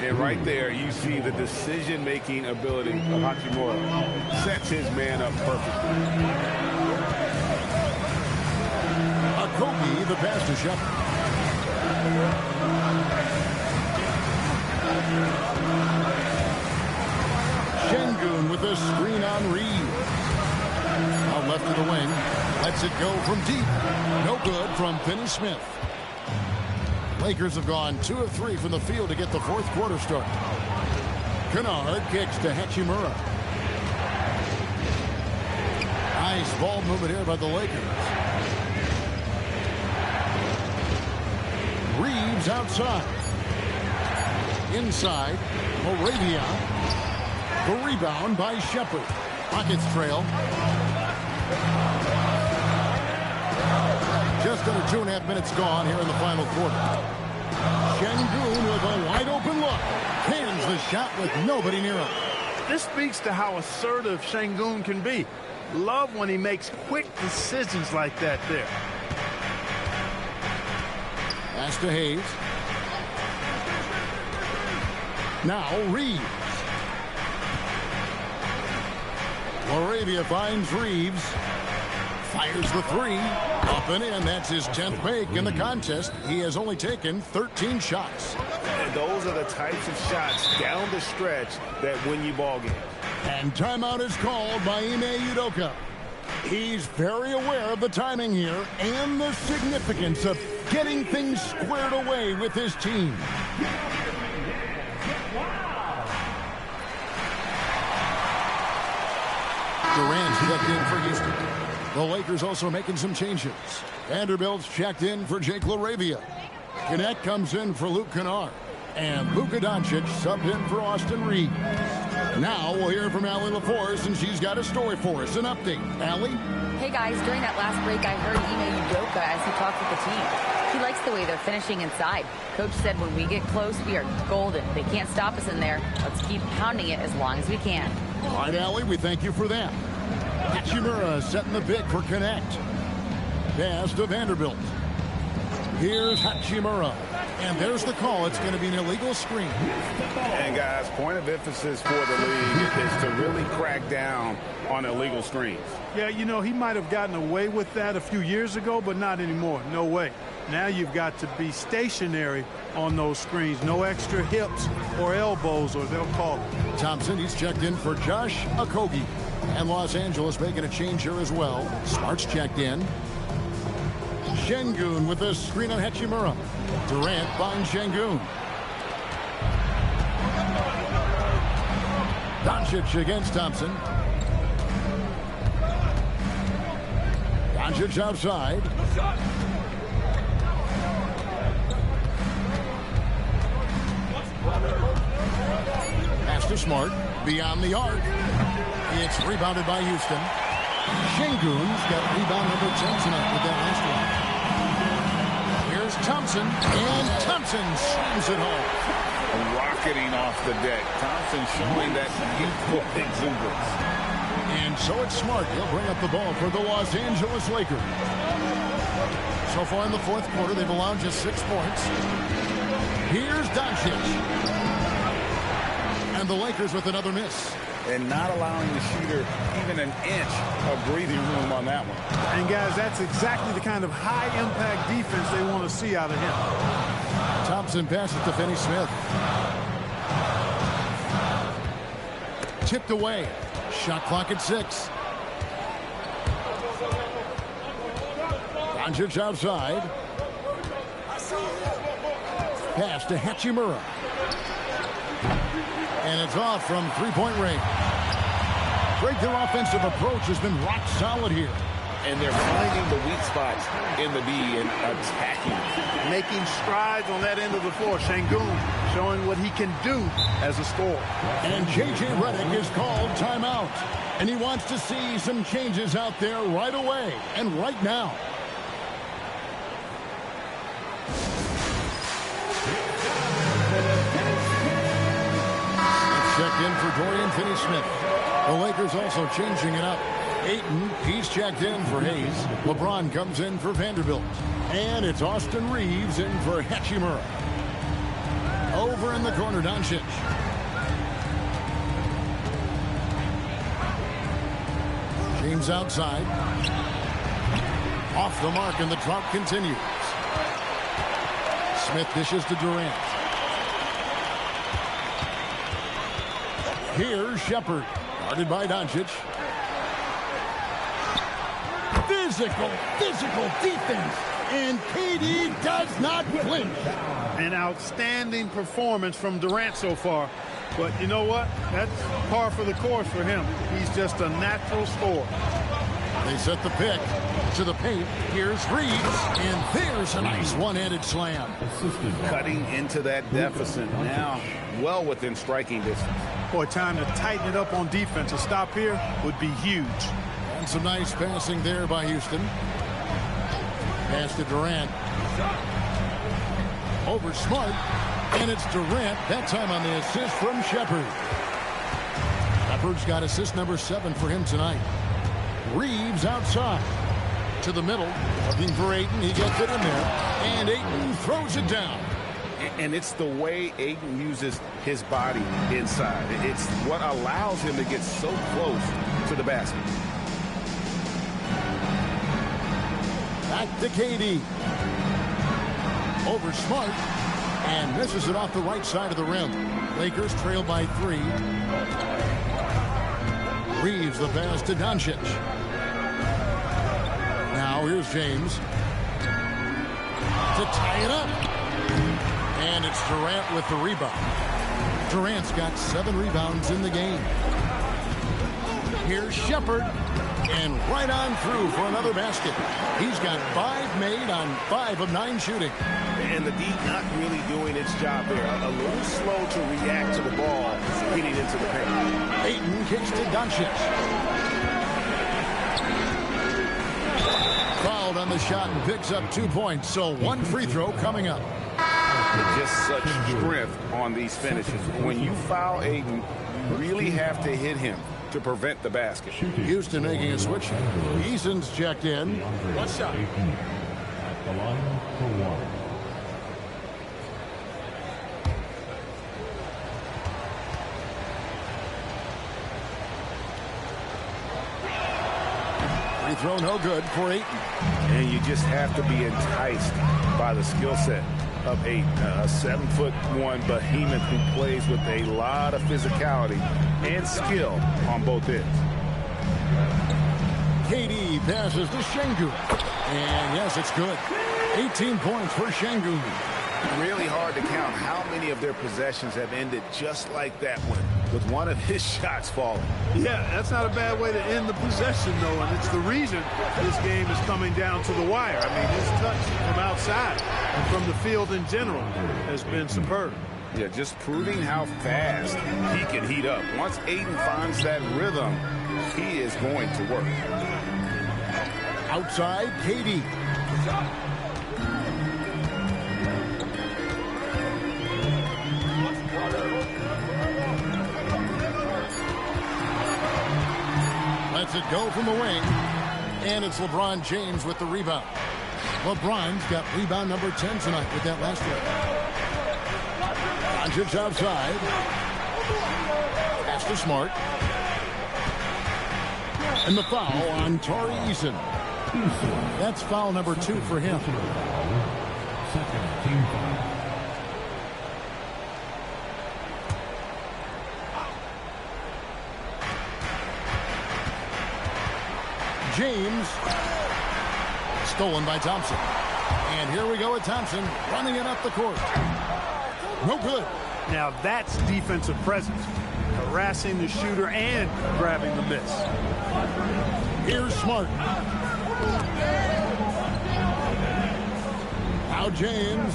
And right there, you see the decision-making ability of Hachimura. Sets his man up perfectly. Kobe, the pass to Shepard. Şengün with the screen on Reeves. Out left to the wing. Lets it go from deep. No good from Finney-Smith. Lakers have gone 2 of 3 from the field to get the fourth quarter started. Kennard kicks to Hachimura. Nice ball movement here by the Lakers. Reeves outside. Inside, Moravia. The rebound by Shepard. Rockets trail. Just under 2.5 minutes gone here in the final quarter. Şengün with a wide open look. Cans the shot with nobody near him. This speaks to how assertive Şengün can be. Love when he makes quick decisions like that there. Pass to Hayes. Now Reeves. Moravia finds Reeves. Fires the three. Up and in. That's his 10th make in the contest. He has only taken 13 shots. And those are the types of shots down the stretch that win you ball games. And timeout is called by Ime Udoka. He's very aware of the timing here and the significance of getting things squared away with his team. Durant's checked in for Houston. The Lakers also making some changes. Vanderbilt's checked in for Jake LaRavia. Gannett comes in for Luke Kennard. And Luka Doncic subbed in for Austin Reeves. Now we'll hear from Allie LaForce, and she's got a story for us. An update. Allie? Hey guys, during that last break I heard Ime Udoka as he talked with the team. He likes the way they're finishing inside. Coach said when we get close, we are golden. They can't stop us in there. Let's keep pounding it as long as we can. All right, Allie, we thank you for that. Hachimura setting the big for Connect. Pass to Vanderbilt. Here's Hachimura. And there's the call. It's going to be an illegal screen. And guys, point of emphasis for the league is to really crack down on illegal screens. Yeah, you know, he might have gotten away with that a few years ago, but not anymore. No way. Now you've got to be stationary on those screens. No extra hips or elbows, or they'll call it. Thompson, he's checked in for Josh Okogie. And Los Angeles making a change here as well. Smart's checked in. Şengün with a screen on Hachimura. Durant finds Şengün. Doncic against Thompson. Doncic outside. Pass to Smart. Beyond the arc. It's rebounded by Houston. Şengün's got rebound number 10 tonight with that last one. Here's Thompson, and Thompson slams it home. Rocketing off the deck. Thompson showing that youthful exuberance. And so it's Smart. He'll bring up the ball for the Los Angeles Lakers. So far in the fourth quarter, they've allowed just 6 points. Here's Doncic. And the Lakers with another miss. And not allowing the shooter even an inch of breathing room on that one. And guys, that's exactly the kind of high-impact defense they want to see out of him. Thompson passes to Finney-Smith. Tipped away. Shot clock at 6. Doncic outside. Pass to Hachimura. And it's off from three-point range. Great, their offensive approach has been rock solid here. and they're finding the weak spots in the D and attacking. Making strides on that end of the floor. Şengün showing what he can do as a scorer. And J.J. Redick is called timeout. And he wants to see some changes out there right away and right now. Checked in for Dorian Finney-Smith. The Lakers also changing it up. Ayton, he's checked in for Hayes. LeBron comes in for Vanderbilt. And it's Austin Reeves in for Hachimura. Over in the corner, Doncic. James outside. Off the mark, and the drought continues. Smith dishes to Durant. Here's Shepard, guarded by Doncic. Physical defense, and KD does not flinch. An outstanding performance from Durant so far. But you know what? That's par for the course for him. He's just a natural scorer. They set the pick to the paint. Here's Reeves, and there's a nice one-handed slam. Cutting into that deficit now, well within striking distance. Boy, time to tighten it up on defense. A stop here would be huge. And some nice passing there by Houston. Pass to Durant. Over Smart. And it's Durant, that time on the assist from Shepard. Shepard's got assist number 7 for him tonight. Reeves outside. To the middle. Looking for Ayton. He gets it in there. And Ayton throws it down. And it's the way Ayton uses his body inside. It's what allows him to get so close to the basket. Back to KD. Over Smart. And misses it off the right side of the rim. Lakers trail by 3. Reeves the pass to Doncic. Now here's James. To tie it up. And it's Durant with the rebound. Durant's got 7 rebounds in the game. Here's Shepard. And right on through for another basket. He's got 5 made on 5 of 9 shooting. And the D not really doing its job there. A little slow to react to the ball hitting into the paint. Ayton kicks to Doncic. Fouled on the shot and picks up 2 points. So 1 free throw coming up. Just such strength on these finishes. When you foul Ayton, you really have to hit him to prevent the basket. Houston making a switch. Eason's checked in. 1 shot. At the line for 1. Free throw no good for Ayton. And you just have to be enticed by the skill set of Ayton. A 7'1" behemoth who plays with a lot of physicality and skill on both ends. KD passes to Şengün. And yes, it's good. 18 points for Şengün. Really hard to count how many of their possessions have ended just like that one, with one of his shots falling. Yeah, that's not a bad way to end the possession, though, and it's the reason this game is coming down to the wire. I mean, his touch from outside and from the field in general has been superb. Yeah, just proving how fast he can heat up. Once Ayton finds that rhythm, he is going to work. Outside, KD. Lets it go from the wing. And it's LeBron James with the rebound. LeBron's got rebound number 10 tonight with that last one. Doncic outside. Pass to Smart. And the foul on Tari Eason. That's foul number 2 for him. Second team foul. James. Stolen by Thompson. And here we go with Thompson running it up the court. No good. Now that's defensive presence. Harassing the shooter and grabbing the miss. Here's Smart. Now James.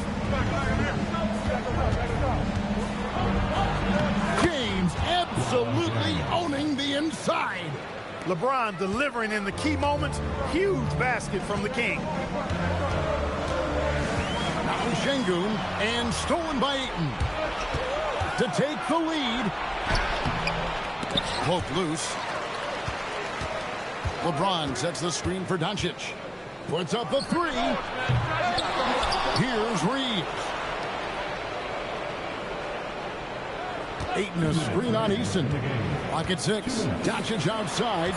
James absolutely owning the inside. LeBron delivering in the key moments. Huge basket from the King. Now Şengün, and stolen by Ayton. To take the lead. Poke loose. LeBron sets the screen for Doncic. Puts up the three. Here's Reeves. Ayton a screen on Eason. Lock at 6. Doncic outside.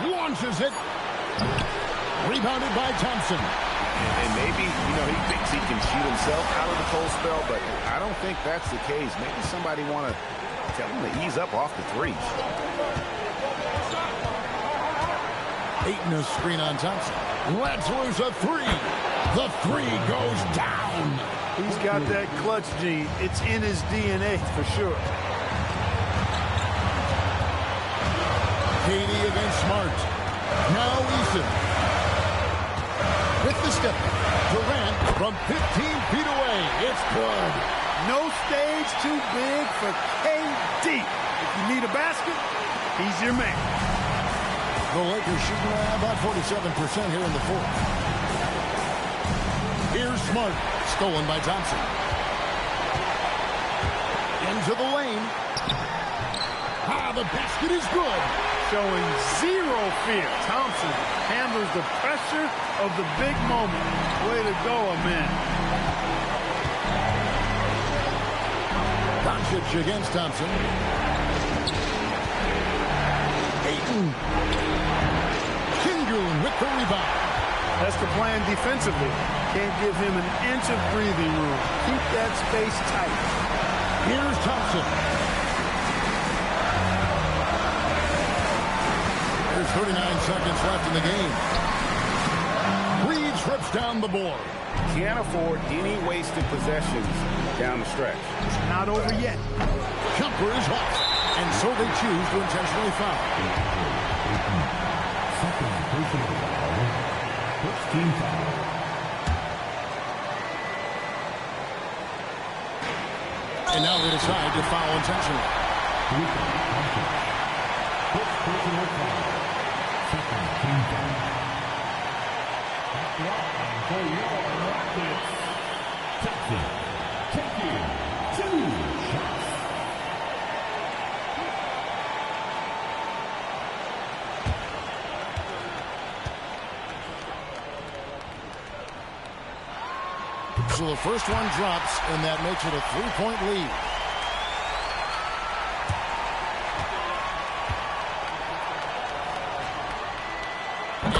Launches it. Rebounded by Thompson. And maybe, he thinks he can shoot himself out of the cold spell, but I don't think that's the case. Maybe somebody want to tell him to ease up off the threes. Ayton a screen on Thompson. Let's lose a three. The three goes down. He's got that clutch gene. It's in his DNA for sure. KD against Smart. Now Eason. With the step. Durant from 15 feet away. It's good. No stage too big for KD. If you need a basket, he's your man. The Lakers shooting about 47% here in the fourth. Here's Smart. Stolen by Thompson. Into the lane. The basket is good. Showing zero fear. Thompson handles the pressure of the big moment. Way to go, man. Doncic against Thompson. Ayton. Şengün with the rebound. That's the plan defensively. Can't give him an inch of breathing room. Keep that space tight. Here's Thompson. There's 39 seconds left in the game. Reeves rips down the board. Can't afford any wasted possessions down the stretch. It's not over yet. Jumper is off. And so they choose to intentionally foul. Second personal foul. First team foul. And now they decide to foul intentionally. First personal foul. Second team foul. For your Rockets, Thompson taking 2 shots. So the first one drops, and that makes it a 3-point lead.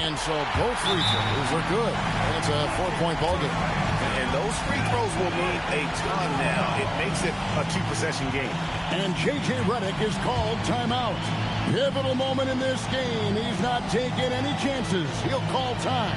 And so both free throws are good. And it's a 4-point ballgame. And those free throws will mean a ton now. It makes it a 2-possession game. And J.J. Redick is called timeout. Pivotal moment in this game. He's not taking any chances. He'll call time.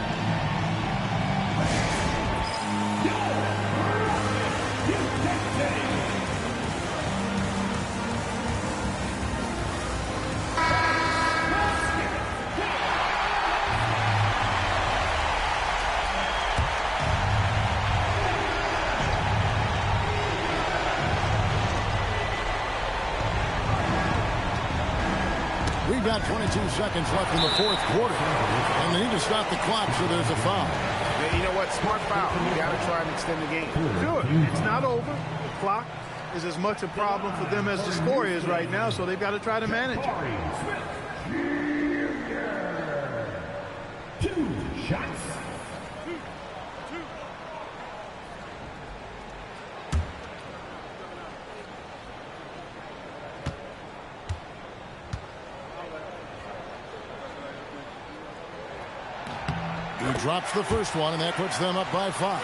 We've got 22 seconds left in the fourth quarter. And they need to stop the clock, so there's a foul. Yeah, you know what? Smart foul. You got to try and extend the game. Do it. It's not over. The clock is as much a problem for them as the score is right now, so they've got to try to manage it. 2 shots. He drops the first one, and that puts them up by 5.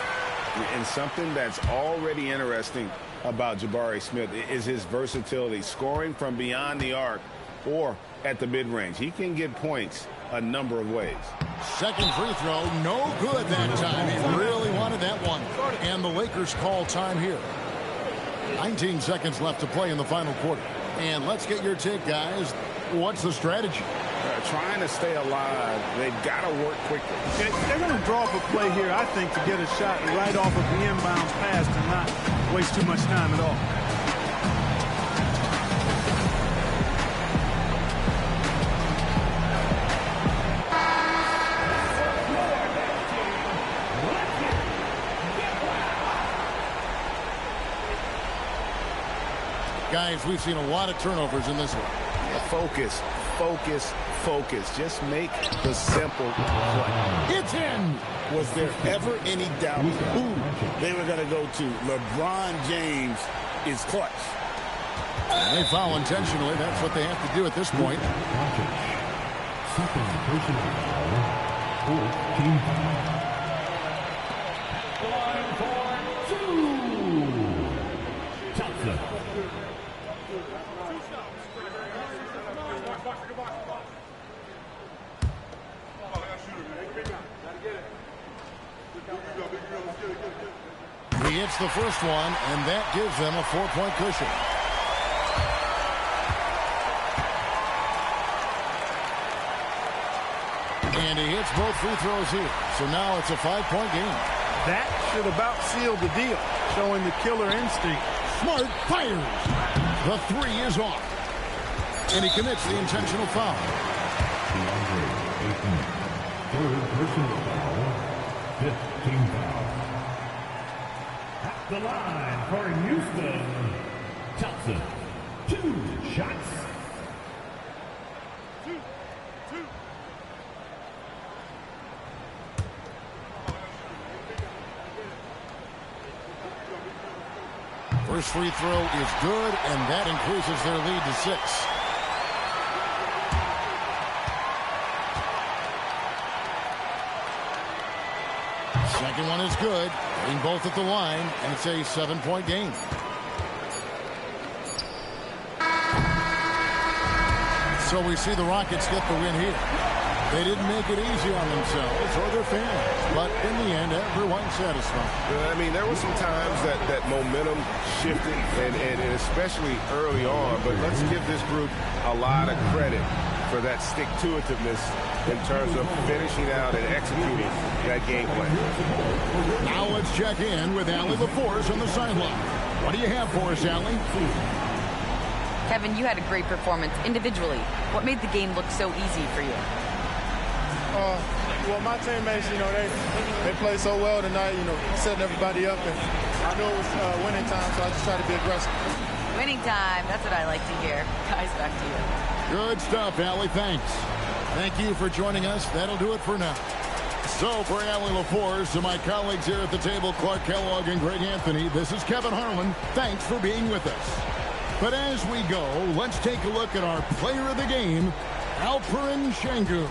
And something that's already interesting about Jabari Smith is his versatility, scoring from beyond the arc or at the mid-range. He can get points a number of ways. Second free throw, no good that time. He really wanted that one. And the Lakers call time here. 19 seconds left to play in the final quarter. And let's get your take, guys. What's the strategy? trying to stay alive. They've got to work quickly. They're going to draw up a play here, I think, to get a shot right off of the inbound pass to not waste too much time at all. Guys, we've seen a lot of turnovers in this one. Focus, focus, focus. Just make the simple play. It's in! Was there ever any doubt who they were going to go to? LeBron James is clutch. And they foul intentionally. That's what they have to do at this point. Second personal foul. 14 foul. Line for 2. Johnson. He hits the first one, and that gives them a 4-point cushion. And he hits both free throws here. So now it's a 5-point game. That should about seal the deal, showing the killer instinct. Smart fires. The 3 is off. And he commits the intentional foul. Third personal foul. 15 foul. At the line for Houston, Johnson. 2 shots. First free throw is good, and that increases their lead to 6. Second one is good. Getting both at the line, and it's a 7-point game. So we see the Rockets get the win here. They didn't make it easy on themselves or their fans, but in the end, everyone's satisfied. I mean, there were some times that momentum shifted, and especially early on, but let's give this group a lot of credit for that stick-to-itiveness in terms of finishing out and executing that game plan. Now let's check in with Allie LaForce on the sideline. What do you have for us, Allie? Kevin, you had a great performance individually. What made the game look so easy for you? Well, my teammates, they played so well tonight, setting everybody up. And I knew it was winning time, so I just tried to be aggressive. Winning time. That's what I like to hear. Guys, back to you. Good stuff, Allie. Thanks. Thank you for joining us. That'll do it for now. So for Allie LaForce and my colleagues here at the table, Clark Kellogg and Greg Anthony, this is Kevin Harlan. Thanks for being with us. But as we go, let's take a look at our player of the game, Alperen Sengun.